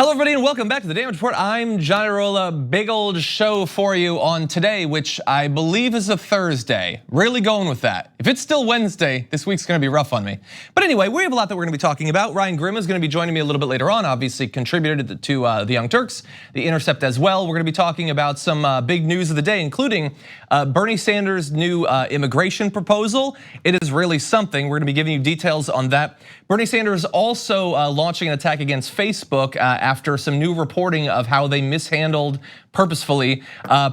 Hello everybody and welcome back to the Damage Report. I'm Johnny Rolla. Big old show for you on today, which I believe is a Thursday. Really going with that. If it's still Wednesday, this week's gonna be rough on me. But anyway, we have a lot that we're gonna be talking about. Ryan Grimm is gonna be joining me a little bit later on, obviously contributed to the Young Turks, The Intercept as well. We're gonna be talking about some big news of the day, including Bernie Sanders' new immigration proposal. It is really something. We're gonna be giving you details on that. Bernie Sanders also launching an attack against Facebook after some new reporting of how they mishandled purposefully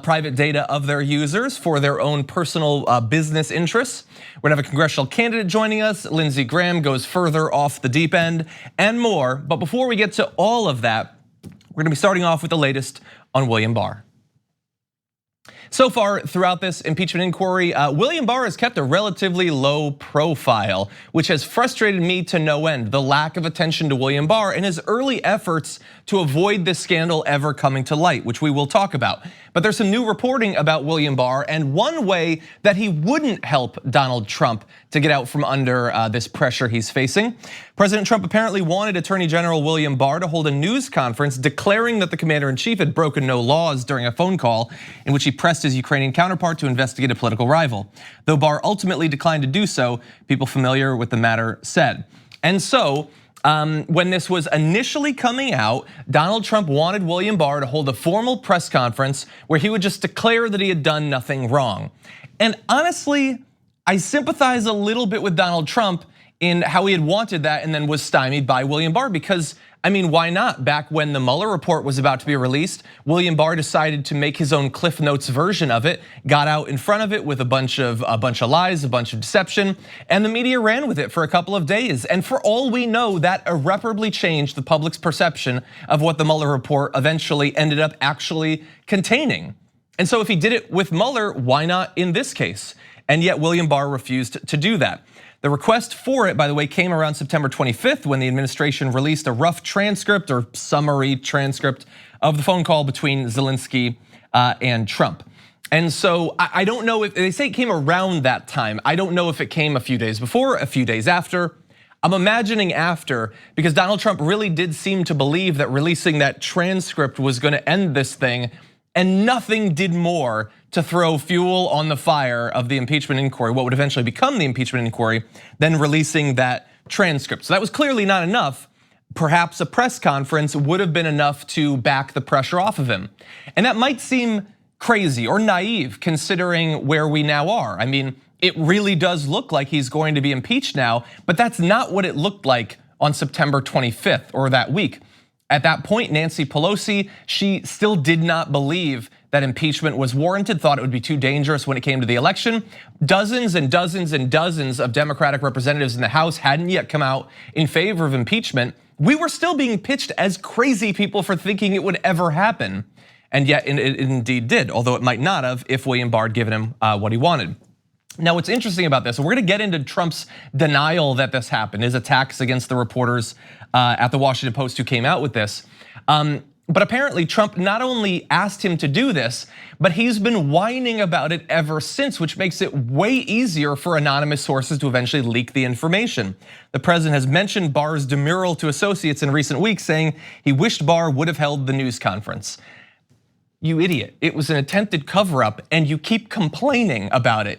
private data of their users for their own personal business interests. We're gonna have a congressional candidate joining us. Lindsey Graham goes further off the deep end and more. But before we get to all of that, we're gonna be starting off with the latest on William Barr. So far throughout this impeachment inquiry, William Barr has kept a relatively low profile, which has frustrated me to no end. The lack of attention to William Barr and his early efforts to avoid this scandal ever coming to light, which we will talk about. But there's some new reporting about William Barr and one way that he wouldn't help Donald Trump to get out from under this pressure he's facing. President Trump apparently wanted Attorney General William Barr to hold a news conference declaring that the commander-in-chief had broken no laws during a phone call in which he pressed his Ukrainian counterpart to investigate a political rival. Though Barr ultimately declined to do so, people familiar with the matter said. And so, when this was initially coming out, Donald Trump wanted William Barr to hold a formal press conference where he would just declare that he had done nothing wrong. And honestly, I sympathize a little bit with Donald Trump in how he had wanted that and then was stymied by William Barr because, I mean, why not? Back when the Mueller report was about to be released, William Barr decided to make his own Cliff Notes version of it, got out in front of it with a bunch of lies, a bunch of deception, and the media ran with it for a couple of days. And for all we know, that irreparably changed the public's perception of what the Mueller report eventually ended up actually containing. And so if he did it with Mueller, why not in this case? And yet William Barr refused to do that. The request for it, by the way, came around September 25th when the administration released a rough transcript or summary transcript of the phone call between Zelensky and Trump. And so I don't know if, they say it came around that time. I don't know if it came a few days before, a few days after. I'm imagining after, because Donald Trump really did seem to believe that releasing that transcript was gonna end this thing, and nothing did more to throw fuel on the fire of the impeachment inquiry, what would eventually become the impeachment inquiry, than releasing that transcript. So that was clearly not enough. Perhaps a press conference would have been enough to back the pressure off of him. And that might seem crazy or naive considering where we now are. I mean, it really does look like he's going to be impeached now, but that's not what it looked like on September 25th or that week. At that point, Nancy Pelosi, she still did not believe that impeachment was warranted, thought it would be too dangerous when it came to the election. Dozens and dozens and dozens of Democratic representatives in the House hadn't yet come out in favor of impeachment. We were still being pitched as crazy people for thinking it would ever happen. And yet it indeed did, although it might not have if William Barr had given him what he wanted. Now, what's interesting about this, and we're gonna get into Trump's denial that this happened, his attacks against the reporters at the Washington Post who came out with this. But apparently Trump not only asked him to do this, but he's been whining about it ever since, which makes it way easier for anonymous sources to eventually leak the information. The president has mentioned Barr's demurral to associates in recent weeks, saying he wished Barr would have held the news conference. You idiot, it was an attempted cover-up and you keep complaining about it.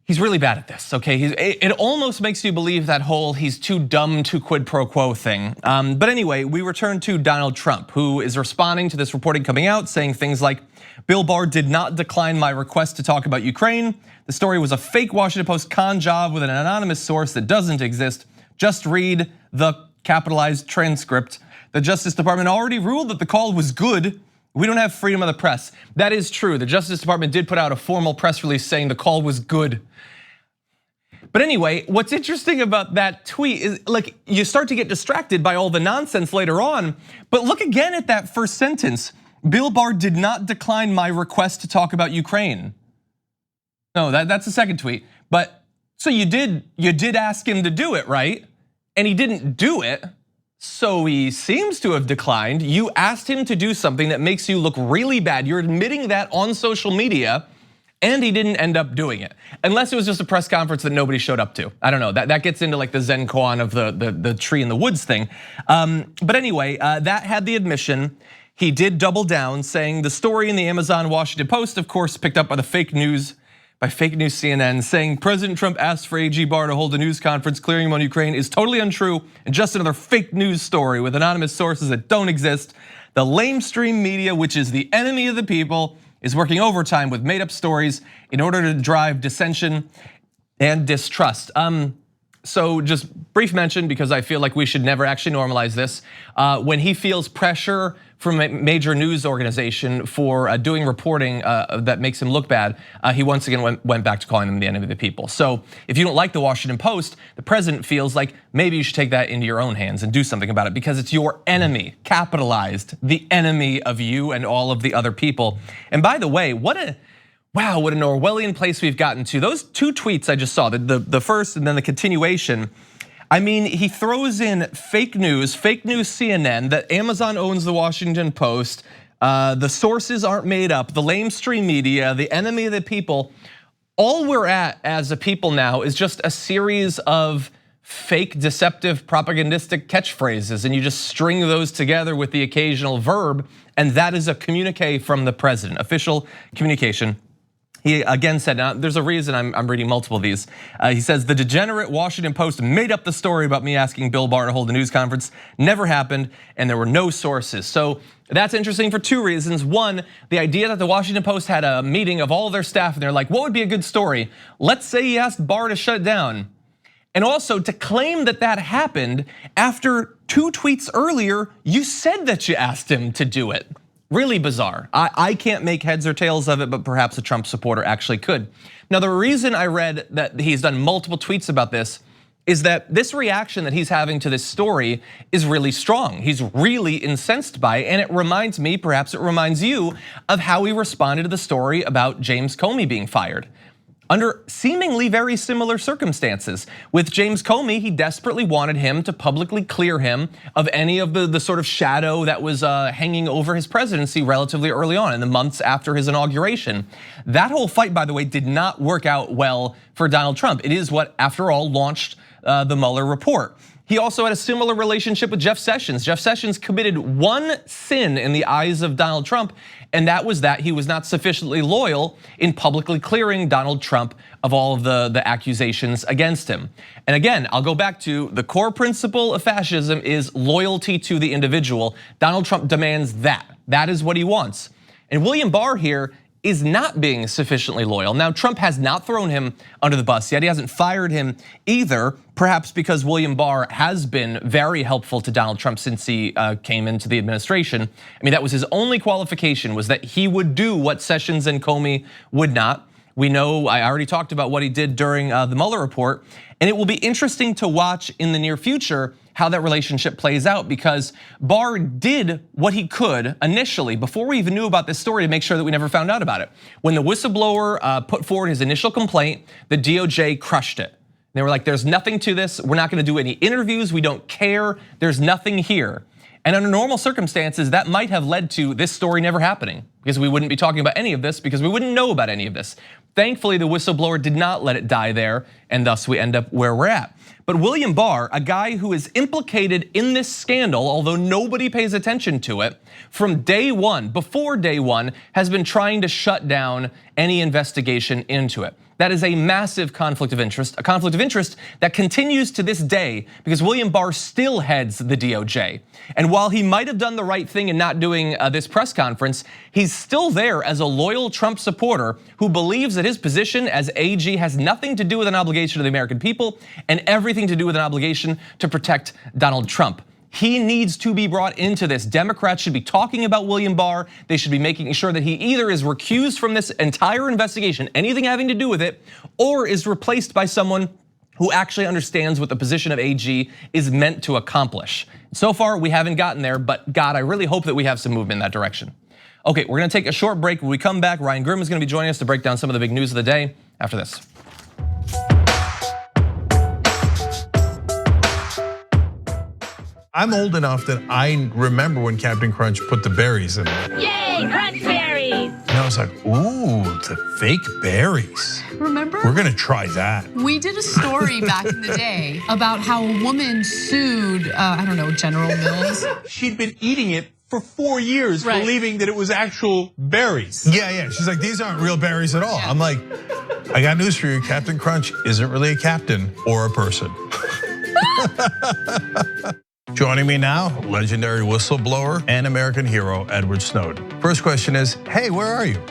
He's really bad at this, okay? It almost makes you believe that whole he's too dumb to quid pro quo thing. But anyway, we return to Donald Trump, who is responding to this reporting coming out, saying things like, Bill Barr did not decline my request to talk about Ukraine. The story was a fake Washington Post con job with an anonymous source that doesn't exist. Just read the capitalized transcript. The Justice Department already ruled that the call was good. We don't have freedom of the press. That is true. The Justice Department did put out a formal press release saying the call was good. But anyway, what's interesting about that tweet is like you start to get distracted by all the nonsense later on, but look again at that first sentence. Bill Barr did not decline my request to talk about Ukraine. No, that's the second tweet. But so you did ask him to do it, right? And he didn't do it. So he seems to have declined. You asked him to do something that makes you look really bad. You're admitting that on social media. And he didn't end up doing it, unless it was just a press conference that nobody showed up to. I don't know, that gets into like the Zen koan of the tree in the woods thing. But anyway, that had the admission. He did double down, saying the story in the Amazon Washington Post, of course, picked up by the fake news CNN, saying President Trump asked for AG Barr to hold a news conference clearing him on Ukraine is totally untrue and just another fake news story with anonymous sources that don't exist. The lamestream media, which is the enemy of the people, is working overtime with made up stories in order to drive dissension and distrust. So just brief mention, because I feel like we should never actually normalize this. When he feels pressure from a major news organization for doing reporting that makes him look bad, he once again went back to calling them the enemy of the people. So if you don't like the Washington Post, the president feels like maybe you should take that into your own hands and do something about it, because it's your enemy, capitalized, the enemy of you and all of the other people. And by the way, what an Orwellian place we've gotten to. Those two tweets I just saw, the first and then the continuation. I mean, he throws in fake news CNN, that Amazon owns the Washington Post, the sources aren't made up, the lamestream media, the enemy of the people. All we're at as a people now is just a series of fake, deceptive, propagandistic catchphrases, and you just string those together with the occasional verb, and that is a communique from the president, official communication. He again said, now there's a reason I'm reading multiple of these. He says, the degenerate Washington Post made up the story about me asking Bill Barr to hold a news conference. Never happened, and there were no sources. So that's interesting for two reasons. One, the idea that the Washington Post had a meeting of all of their staff and they're like, what would be a good story? Let's say he asked Barr to shut it down. And also to claim that that happened after 2 tweets earlier, you said that you asked him to do it. Really bizarre. I can't make heads or tails of it, but perhaps a Trump supporter actually could. Now, the reason I read that he's done multiple tweets about this is that this reaction that he's having to this story is really strong. He's really incensed by it, and it reminds me, perhaps it reminds you, of how he responded to the story about James Comey being fired. Under seemingly very similar circumstances. With James Comey, he desperately wanted him to publicly clear him of any of the sort of shadow that was hanging over his presidency relatively early on in the months after his inauguration. That whole fight, by the way, did not work out well for Donald Trump. It is what, after all, launched the Mueller report. He also had a similar relationship with Jeff Sessions. Jeff Sessions committed one sin in the eyes of Donald Trump, and that was that he was not sufficiently loyal in publicly clearing Donald Trump of all of the accusations against him. And again, I'll go back to the core principle of fascism is loyalty to the individual. Donald Trump demands that. That is what he wants. And William Barr here is not being sufficiently loyal. Now, Trump has not thrown him under the bus yet. He hasn't fired him either, perhaps because William Barr has been very helpful to Donald Trump since he came into the administration. I mean, that was his only qualification, was that he would do what Sessions and Comey would not. We know, I already talked about what he did during the Mueller report, and it will be interesting to watch in the near future how that relationship plays out, because Barr did what he could initially, before we even knew about this story, to make sure that we never found out about it. When the whistleblower put forward his initial complaint, the DOJ crushed it. They were like, there's nothing to this, we're not gonna do any interviews, we don't care, there's nothing here. And under normal circumstances, that might have led to this story never happening, because we wouldn't be talking about any of this, because we wouldn't know about any of this. Thankfully, the whistleblower did not let it die there, and thus we end up where we're at. But William Barr, a guy who is implicated in this scandal, although nobody pays attention to it, from day one, before day one, has been trying to shut down any investigation into it. That is a massive conflict of interest, a conflict of interest that continues to this day because William Barr still heads the DOJ. And while he might have done the right thing in not doing this press conference, he's still there as a loyal Trump supporter who believes that his position as AG has nothing to do with an obligation to the American people and everything to do with an obligation to protect Donald Trump. He needs to be brought into this. Democrats should be talking about William Barr. They should be making sure that he either is recused from this entire investigation, anything having to do with it, or is replaced by someone who actually understands what the position of AG is meant to accomplish. So far, we haven't gotten there, but God, I really hope that we have some movement in that direction. Okay, we're gonna take a short break. When we come back, Ryan Grimm is gonna be joining us to break down some of the big news of the day after this. I'm old enough that I remember when Captain Crunch put the berries in there. Yay, crunch berries! No, I was like, ooh, the fake berries. Remember? We're gonna try that. We did a story back in the day about how a woman sued, I don't know, General Mills. She'd been eating it for 4 years, Right. believing that it was actual berries. Yeah. She's like, these aren't real berries at all. Yeah. I'm like, I got news for you. Captain Crunch isn't really a captain or a person. Joining me now, legendary whistleblower and American hero, Edward Snowden. First question is, hey, where are you?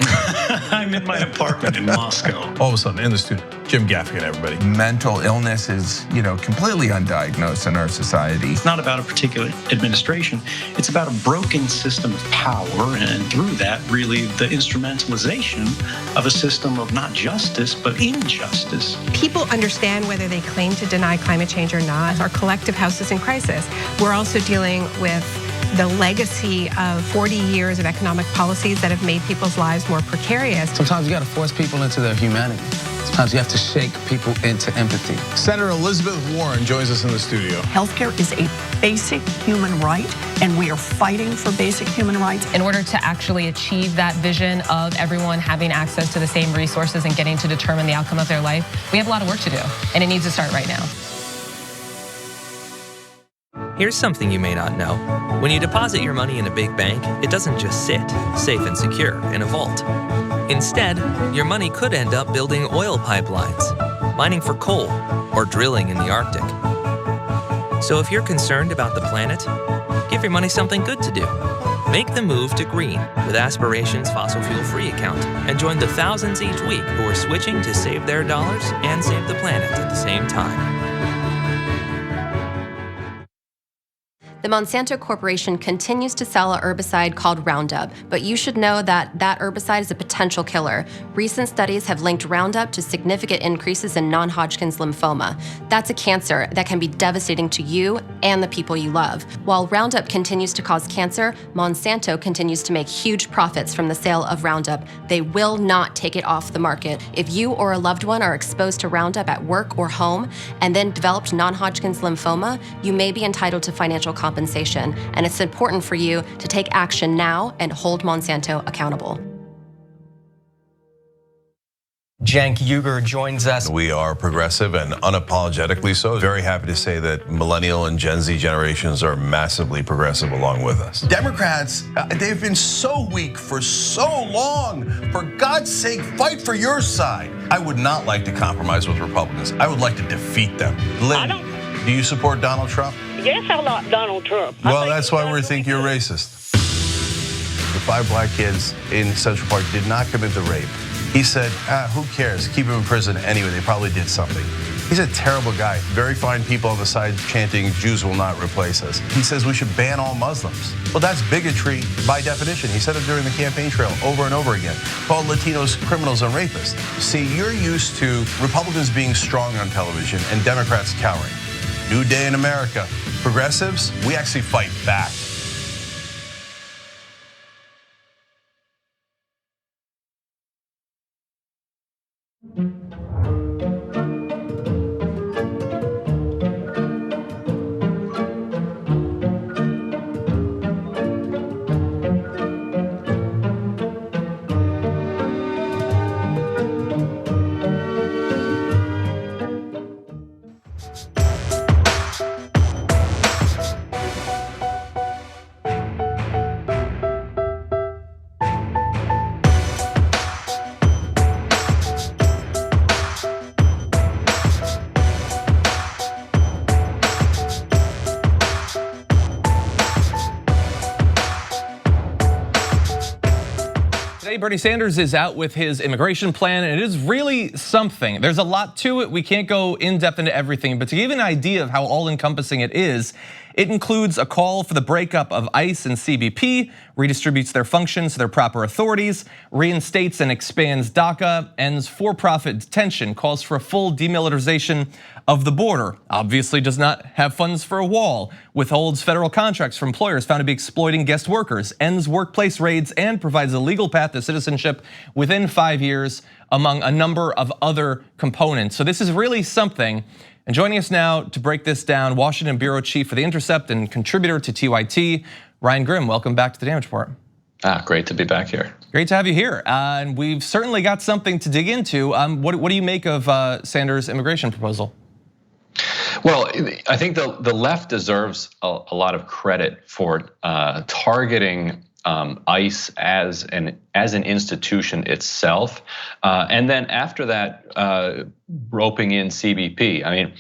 I'm in my apartment in Moscow. All of a sudden, in the studio, Jim Gaffigan, everybody. Mental illness is, completely undiagnosed in our society. It's not about a particular administration. It's about a broken system of power, and through that, really, the instrumentalization of a system of not justice, but injustice. People understand whether they claim to deny climate change or not. Our collective house is in crisis. We're also dealing with the legacy of 40 years of economic policies that have made people's lives more precarious. Sometimes you got to force people into their humanity. Sometimes you have to shake people into empathy. Senator Elizabeth Warren joins us in the studio. Healthcare is a basic human right, and we are fighting for basic human rights. In order to actually achieve that vision of everyone having access to the same resources and getting to determine the outcome of their life, we have a lot of work to do, and it needs to start right now. Here's something you may not know. When you deposit your money in a big bank, it doesn't just sit, safe and secure, in a vault. Instead, your money could end up building oil pipelines, mining for coal, or drilling in the Arctic. So if you're concerned about the planet, give your money something good to do. Make the move to green with Aspiration's fossil fuel-free account and join the thousands each week who are switching to save their dollars and save the planet at the same time. The Monsanto Corporation continues to sell a herbicide called Roundup, but you should know that that herbicide is a potential killer. Recent studies have linked Roundup to significant increases in non-Hodgkin's lymphoma. That's a cancer that can be devastating to you and the people you love. While Roundup continues to cause cancer, Monsanto continues to make huge profits from the sale of Roundup. They will not take it off the market. If you or a loved one are exposed to Roundup at work or home and then developed non-Hodgkin's lymphoma, you may be entitled to financial compensation, and it's important for you to take action now and hold Monsanto accountable. Cenk Uygur joins us. We are progressive and unapologetically so. Very happy to say that millennial and Gen Z generations are massively progressive along with us. Democrats, they've been so weak for so long. For God's sake, fight for your side. I would not like to compromise with Republicans. I would like to defeat them. Lynn, do you support Donald Trump? Yes, I like Donald Trump. Well, that's why we think you're racist. The 5 black kids in Central Park did not commit the rape. He said, who cares? Keep them in prison anyway. They probably did something. He's a terrible guy. Very fine people on the side chanting, Jews will not replace us. He says we should ban all Muslims. Well, that's bigotry by definition. He said it during the campaign trail over and over again. Called Latinos criminals and rapists. See, you're used to Republicans being strong on television and Democrats cowering. New day in America. Progressives, we actually fight back. Today, Bernie Sanders is out with his immigration plan, and it is really something. There's a lot to it. We can't go in depth into everything, but to give you an idea of how all-encompassing it is, it includes a call for the breakup of ICE and CBP, redistributes their functions to their proper authorities, reinstates and expands DACA, ends for-profit detention, calls for a full demilitarization of the border, obviously does not have funds for a wall, withholds federal contracts for employers found to be exploiting guest workers, ends workplace raids, and provides a legal path to citizenship within 5 years, among a number of other components. So this is really something. And joining us now to break this down, Washington Bureau Chief for The Intercept and contributor to TYT, Ryan Grimm. Welcome back to the Damage Report. Great to be back here. Great to have you here. And we've certainly got something to dig into. What do you make of Sanders' immigration proposal? Well, I think the left deserves a lot of credit for targeting ICE as an institution itself, and then after that, roping in CBP. I mean,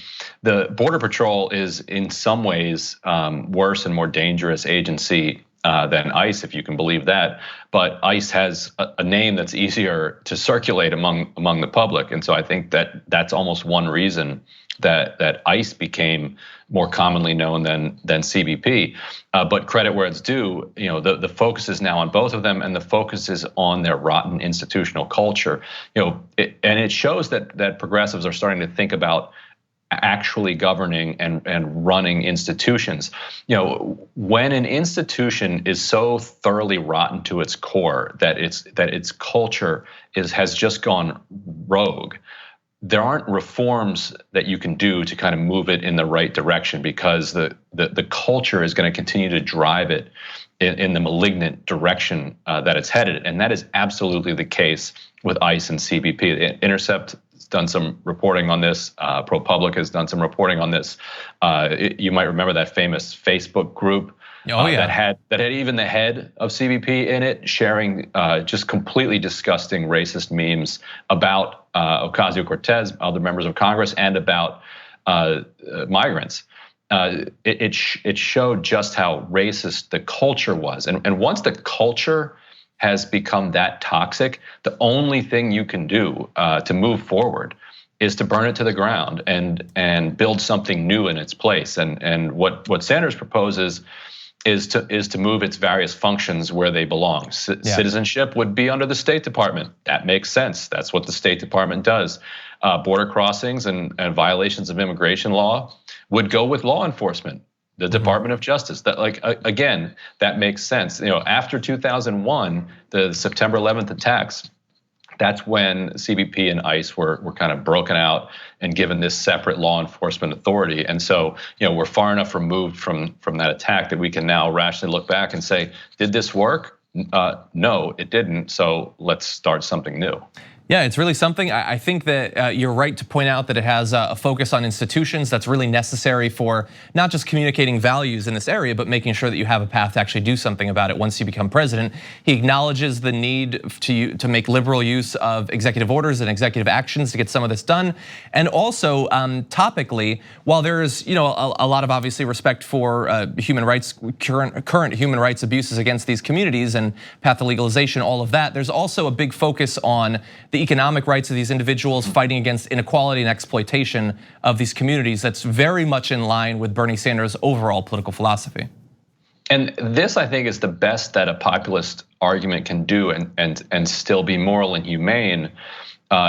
the Border Patrol is in some ways worse and more dangerous agency than ICE, if you can believe that. But ICE has a name that's easier to circulate among the public, and so I think that that's almost one reason that ICE became more commonly known than CBP. But credit where it's due, the focus is now on both of them, and the focus is on their rotten institutional culture. And it shows that progressives are starting to think about actually governing and running institutions. When an institution is so thoroughly rotten to its core that its culture has just gone rogue, there aren't reforms that you can do to kind of move it in the right direction, because the culture is going to continue to drive it in the malignant direction that it's headed. And that is absolutely the case with ICE and CBP. Intercept has done some reporting on this. ProPublica has done some reporting on this. You might remember that famous Facebook group that had even the head of CBP in it, sharing just completely disgusting racist memes about Ocasio-Cortez, other members of Congress, and about migrants. It showed just how racist the culture was, and once the culture has become that toxic, the only thing you can do to move forward is to burn it to the ground and build something new in its place. And what Sanders proposes is to move its various functions where they belong. Citizenship would be under the State Department. That makes sense. That's what the State Department does. Border crossings and violations of immigration law would go with law enforcement, the Department of Justice. That, again, that makes sense. After 2001, the September 11th attacks, that's when CBP and ICE were kind of broken out and given this separate law enforcement authority. And so, we're far enough removed from that attack that we can now rationally look back and say, did this work? No, it didn't. So let's start something new. Yeah, it's really something. I think that you're right to point out that it has a focus on institutions that's really necessary for not just communicating values in this area, but making sure that you have a path to actually do something about it once you become president. He acknowledges the need to make liberal use of executive orders and executive actions to get some of this done. And also, topically, while there is a lot of obviously respect for human rights, current human rights abuses against these communities and path to legalization, all of that, there's also a big focus on the economic rights of these individuals, fighting against inequality and exploitation of these communities. That's very much in line with Bernie Sanders' overall political philosophy. And this, I think, is the best that a populist argument can do and still be moral and humane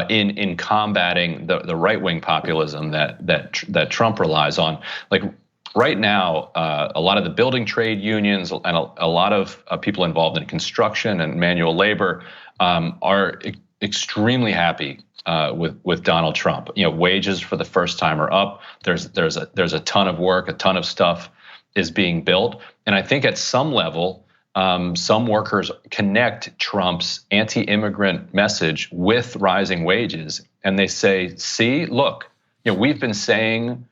in combating the right-wing populism that Trump relies on. Like right now, a lot of the building trade unions and a lot of people involved in construction and manual labor are extremely happy with Donald Trump. Wages for the first time are up. There's a ton of work, a ton of stuff is being built, and I think at some level, some workers connect Trump's anti-immigrant message with rising wages, and they say, "See, look, we've been saying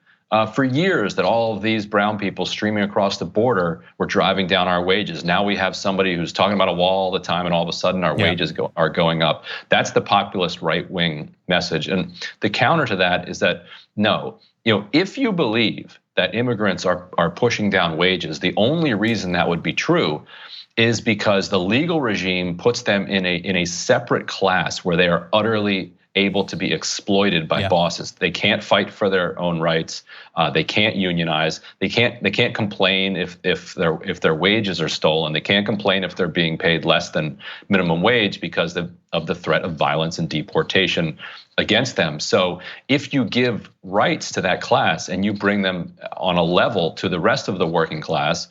for years that all of these brown people streaming across the border were driving down our wages. Now we have somebody who's talking about a wall all the time, and all of a sudden our wages are going up." That's the populist right-wing message. And the counter to that is that no, if you believe that immigrants are pushing down wages, the only reason that would be true is because the legal regime puts them in a separate class where they are utterly able to be exploited by bosses. They can't fight for their own rights. They can't unionize. They can't complain if their wages are stolen. They can't complain if they're being paid less than minimum wage because of the threat of violence and deportation against them. So if you give rights to that class and you bring them on a level to the rest of the working class,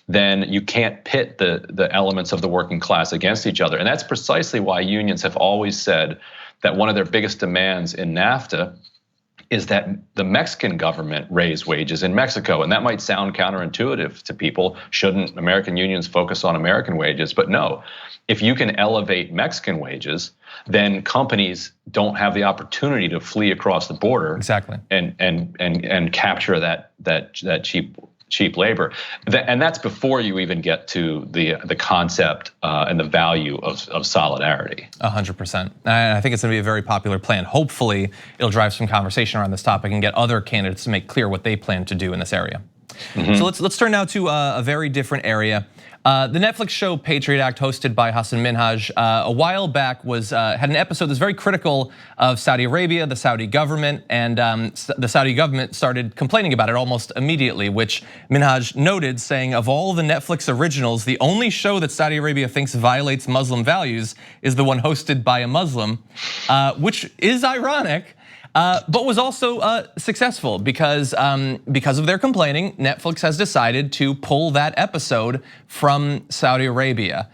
then you can't pit the elements of the working class against each other. And that's precisely why unions have always said that one of their biggest demands in NAFTA is that the Mexican government raised wages in Mexico. And that might sound counterintuitive to people. Shouldn't American unions focus on American wages? But no, if you can elevate Mexican wages, then companies don't have the opportunity to flee across the border. Exactly. And capture that cheap labor. And that's before you even get to the concept and the value of solidarity. 100%. And I think it's gonna be a very popular plan. Hopefully, it'll drive some conversation around this topic and get other candidates to make clear what they plan to do in this area. So let's turn now to a very different area. The Netflix show Patriot Act, hosted by Hassan Minhaj, a while back had an episode that's very critical of Saudi Arabia, the Saudi government, and the Saudi government started complaining about it almost immediately, which Minhaj noted, saying, of all the Netflix originals, the only show that Saudi Arabia thinks violates Muslim values is the one hosted by a Muslim, which is ironic. But was also successful because of their complaining, Netflix has decided to pull that episode from Saudi Arabia,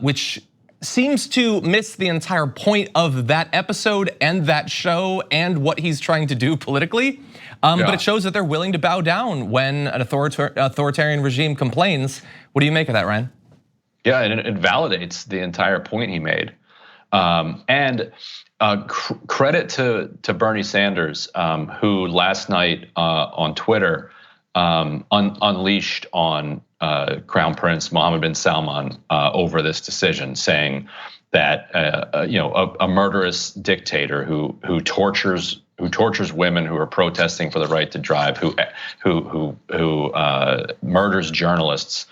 which seems to miss the entire point of that episode and that show and what he's trying to do politically. But it shows that they're willing to bow down when an authoritarian regime complains. What do you make of that, Ryan? Yeah, and it validates the entire point he made. Credit to Bernie Sanders, who last night on Twitter unleashed on Crown Prince Mohammed bin Salman over this decision, saying that a murderous dictator who tortures women who are protesting for the right to drive, who murders journalists,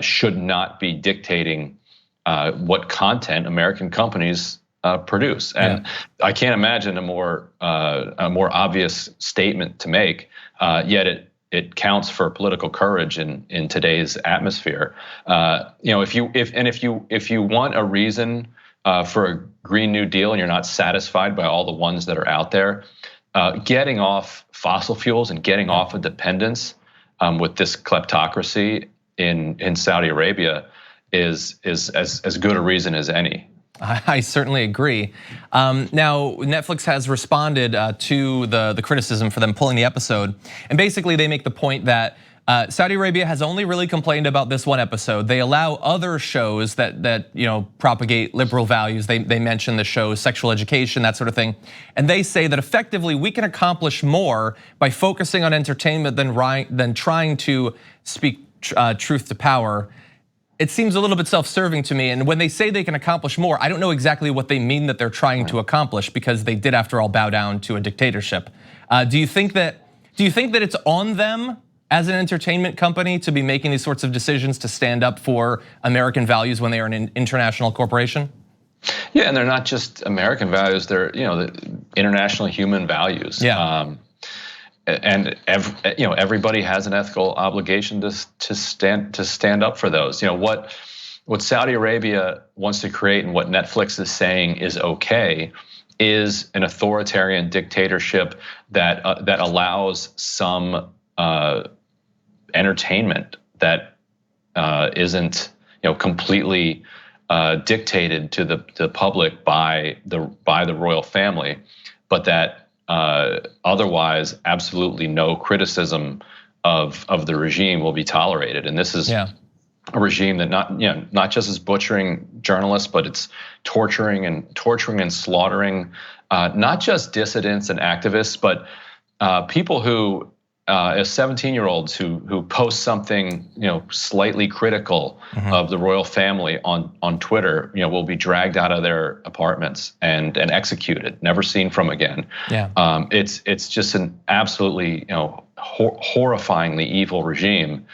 should not be dictating what content American companies produce. And I can't imagine a more obvious statement to make. Yet it counts for political courage in today's atmosphere. If you want a reason for a Green New Deal and you're not satisfied by all the ones that are out there, getting off fossil fuels and getting off of dependence with this kleptocracy in Saudi Arabia is as good a reason as any. I certainly agree. Now, Netflix has responded to the criticism for them pulling the episode. And basically they make the point that Saudi Arabia has only really complained about this one episode. They allow other shows that propagate liberal values. They mention the shows, sexual education, that sort of thing. And they say that effectively we can accomplish more by focusing on entertainment than trying to speak truth to power. It seems a little bit self-serving to me, and when they say they can accomplish more, I don't know exactly what they mean that they're trying to accomplish, because they did, after all, bow down to a dictatorship. Do you think that it's on them as an entertainment company to be making these sorts of decisions to stand up for American values when they are an international corporation? Yeah, and they're not just American values; they're the international human values. Yeah. And everybody has an ethical obligation to stand up for those. What Saudi Arabia wants to create and what Netflix is saying is okay is an authoritarian dictatorship that allows some entertainment that isn't completely dictated to the public by the royal family, but that otherwise absolutely no criticism of the regime will be tolerated. And this is a regime that not just is butchering journalists, but it's torturing and slaughtering not just dissidents and activists, but people who as 17-year-olds who post something slightly critical of the royal family on Twitter, will be dragged out of their apartments and executed, never seen from again. Yeah. It's just an absolutely horrifyingly evil regime,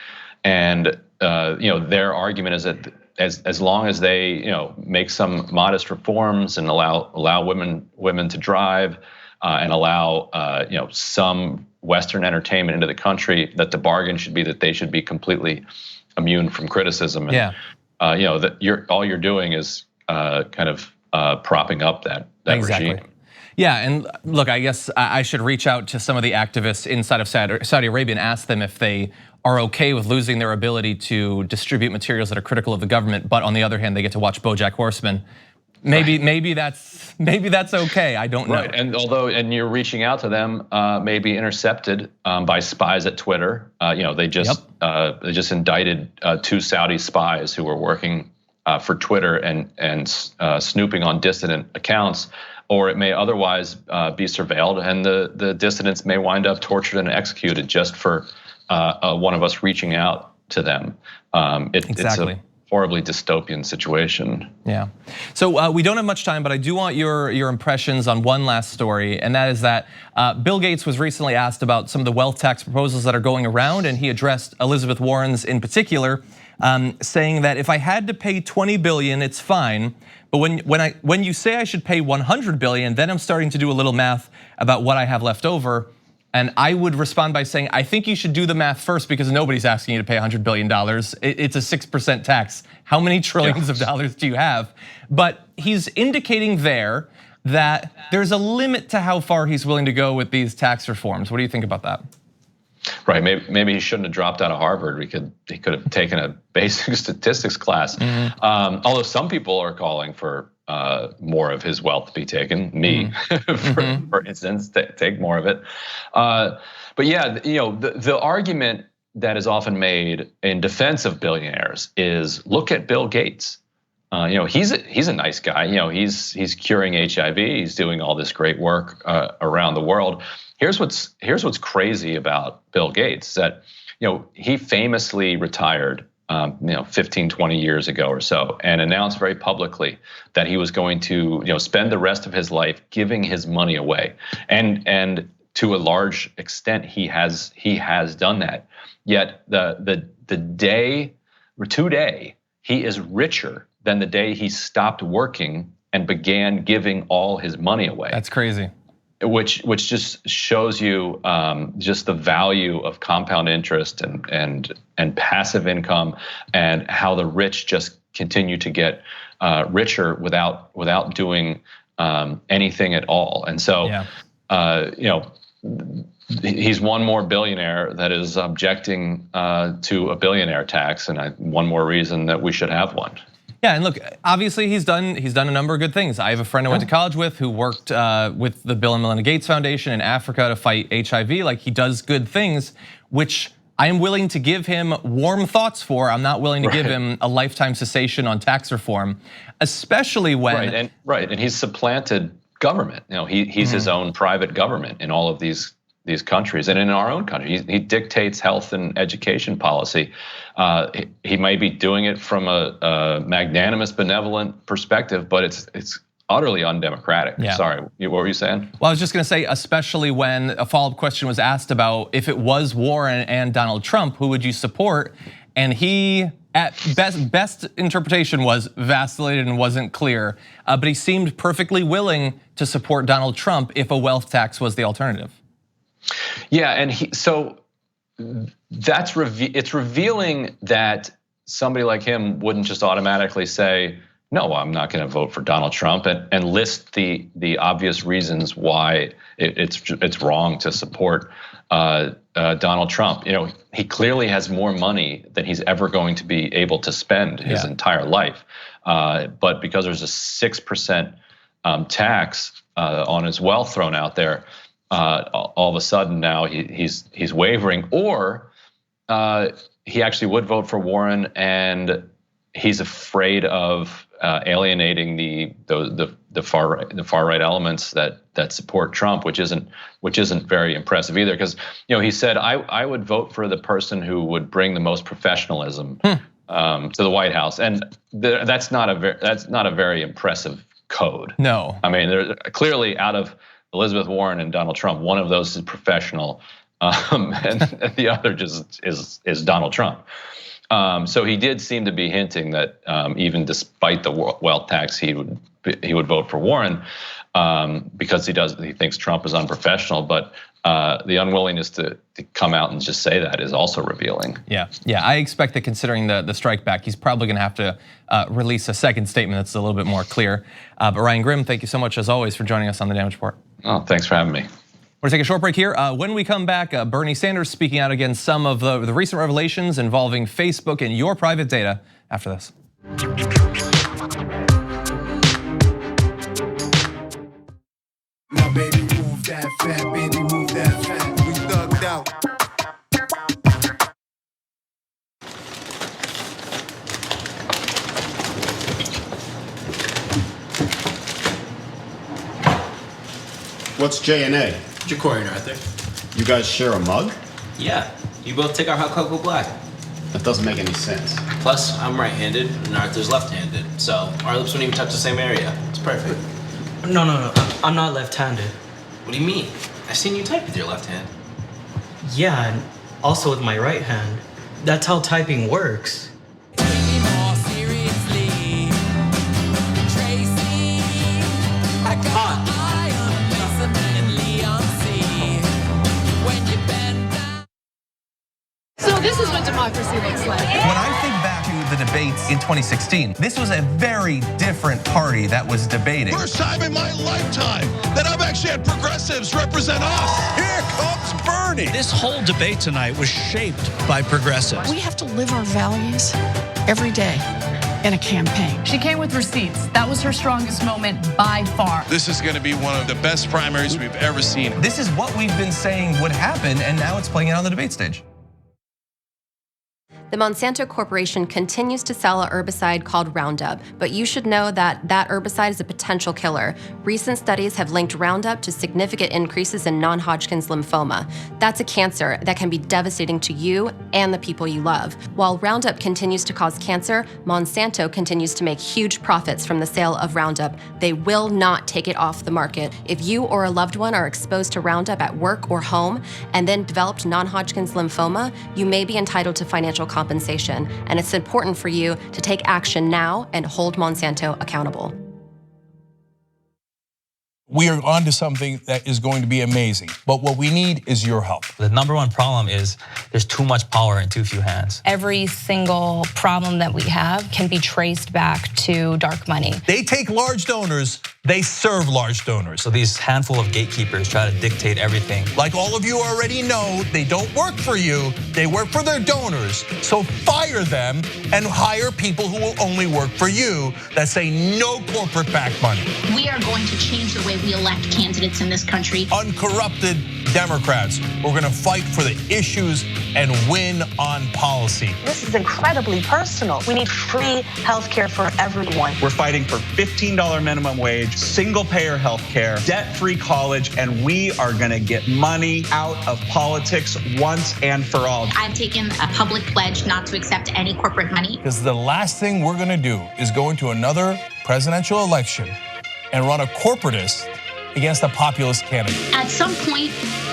and their argument is that as long as they make some modest reforms and allow women to drive and allow some Western entertainment into the country, that the bargain should be that they should be completely immune from criticism. And, that all you're doing is kind of propping up that regime. Yeah, and look, I guess I should reach out to some of the activists inside of Saudi Arabia and ask them if they are okay with losing their ability to distribute materials that are critical of the government, but on the other hand, they get to watch BoJack Horseman. maybe that's okay. I don't know. Right, and you're reaching out to them, maybe intercepted by spies at Twitter. They just indicted 2 Saudi spies who were working for Twitter and snooping on dissident accounts. Or it may otherwise be surveilled, and the dissidents may wind up tortured and executed just for one of us reaching out to them. Exactly. It's a horribly dystopian situation. Yeah. So we don't have much time, but I do want your impressions on one last story, and that is that Bill Gates was recently asked about some of the wealth tax proposals that are going around, and he addressed Elizabeth Warren's in particular, saying that if I had to pay $20 billion, it's fine. But when you say I should pay $100 billion, then I'm starting to do a little math about what I have left over. And I would respond by saying, I think you should do the math first because nobody's asking you to pay $100 billion. It's a 6% tax. How many trillions of dollars do you have? But he's indicating there that there's a limit to how far he's willing to go with these tax reforms. What do you think about that? Right, maybe he shouldn't have dropped out of Harvard. He could have taken a basic statistics class. Although some people are calling for more of his wealth to be taken. Me, for instance, take more of it. But yeah, the argument that is often made in defense of billionaires is look at Bill Gates. He's a nice guy. He's curing HIV. He's doing all this great work around the world. Here's what's crazy about Bill Gates, that he famously retired 15, 20 years ago or so, and announced very publicly that he was going to spend the rest of his life giving his money away, and to a large extent he has done that. Yet today he is richer than the day he stopped working and began giving all his money away. That's crazy. Which just shows you just the value of compound interest and passive income, and how the rich just continue to get richer without doing anything at all. And so, he's one more billionaire that is objecting to a billionaire tax, and one more reason that we should have one. Yeah, and look, obviously he's done a number of good things. I have a friend I went to college with who worked with the Bill and Melinda Gates Foundation in Africa to fight HIV. Like, he does good things, which I am willing to give him warm thoughts for. I'm not willing to give him a lifetime cessation on tax reform, especially when and he's supplanted government. He's his own private government in all of these countries, and in our own country, he dictates health and education policy. He might be doing it from a magnanimous, benevolent perspective, but it's utterly undemocratic. Yeah. Sorry, what were you saying? Well, I was just going to say, especially when a follow-up question was asked about if it was Warren and Donald Trump, who would you support? And he, at best interpretation, was vacillated and wasn't clear. But he seemed perfectly willing to support Donald Trump if a wealth tax was the alternative. Yeah, and it's revealing that somebody like him wouldn't just automatically say, no, I'm not going to vote for Donald Trump, and list the obvious reasons why it's wrong to support Donald Trump. He clearly has more money than he's ever going to be able to spend his entire life. But because there's a 6% tax on his wealth thrown out there, all of a sudden now he's wavering, or he actually would vote for Warren, and he's afraid of alienating the far right elements that support Trump, which isn't very impressive either. Because he said, I would vote for the person who would bring the most professionalism to the White House, and that's not a very impressive code. No, I mean, they're clearly out of Elizabeth Warren and Donald Trump, one of those is professional, and the other just is Donald Trump. So he did seem to be hinting that even despite the wealth tax, he would vote for Warren because he thinks Trump is unprofessional. But the unwillingness to come out and just say that is also revealing. Yeah. I expect that, considering the strike back, he's probably going to have to release a second statement that's a little bit more clear. But Ryan Grimm, thank you so much as always for joining us on the Damage Report. Oh, thanks for having me. We're gonna take a short break here. When we come back, Bernie Sanders speaking out against some of the recent revelations involving Facebook and your private data after this. fat, baby, move that fat. We thugged out. What's J&A? Ja'Cory and Arthur. You guys share a mug? Yeah, you both take our hot cocoa black. That doesn't make any sense. Plus, I'm right-handed and Arthur's left-handed, so our lips wouldn't even touch the same area. It's perfect. No, I'm not left-handed. What do you mean? I've seen you type with your left hand. Yeah, and also with my right hand. That's how typing works. So this is what democracy looks like. When I think back to the debates in 2016, this was a very different party that was debating. First time in my lifetime that I've actually had progressives represent us. Here comes Bernie. This whole debate tonight was shaped by progressives. We have to live our values every day in a campaign. She came with receipts. That was her strongest moment by far. This is going to be one of the best primaries we've ever seen. This is what we've been saying would happen, and now it's playing out on the debate stage. The Monsanto Corporation continues to sell a herbicide called Roundup, but you should know that that herbicide is a potential killer. Recent studies have linked Roundup to significant increases in non-Hodgkin's lymphoma. That's a cancer that can be devastating to you and the people you love. While Roundup continues to cause cancer, Monsanto continues to make huge profits from the sale of Roundup. They will not take it off the market. If you or a loved one are exposed to Roundup at work or home and then developed non-Hodgkin's lymphoma, you may be entitled to financial compensation, and it's important for you to take action now and hold Monsanto accountable. We are onto something that is going to be amazing, but what we need is your help. The number one problem is there's too much power in too few hands. Every single problem that we have can be traced back to dark money. They take large donors, they serve large donors. So these handful of gatekeepers try to dictate everything. Like all of you already know, they don't work for you, they work for their donors. So fire them and hire people who will only work for you that say no corporate backed money. We are going to change the way we elect candidates in this country. Uncorrupted Democrats. We're gonna fight for the issues and win on policy. This is incredibly personal. We need free healthcare for everyone. We're fighting for $15 minimum wage, single payer healthcare, debt-free college, and we are gonna get money out of politics once and for all. I've taken a public pledge not to accept any corporate money. Because the last thing we're gonna do is go into another presidential election and run a corporatist against a populist candidate. At some point,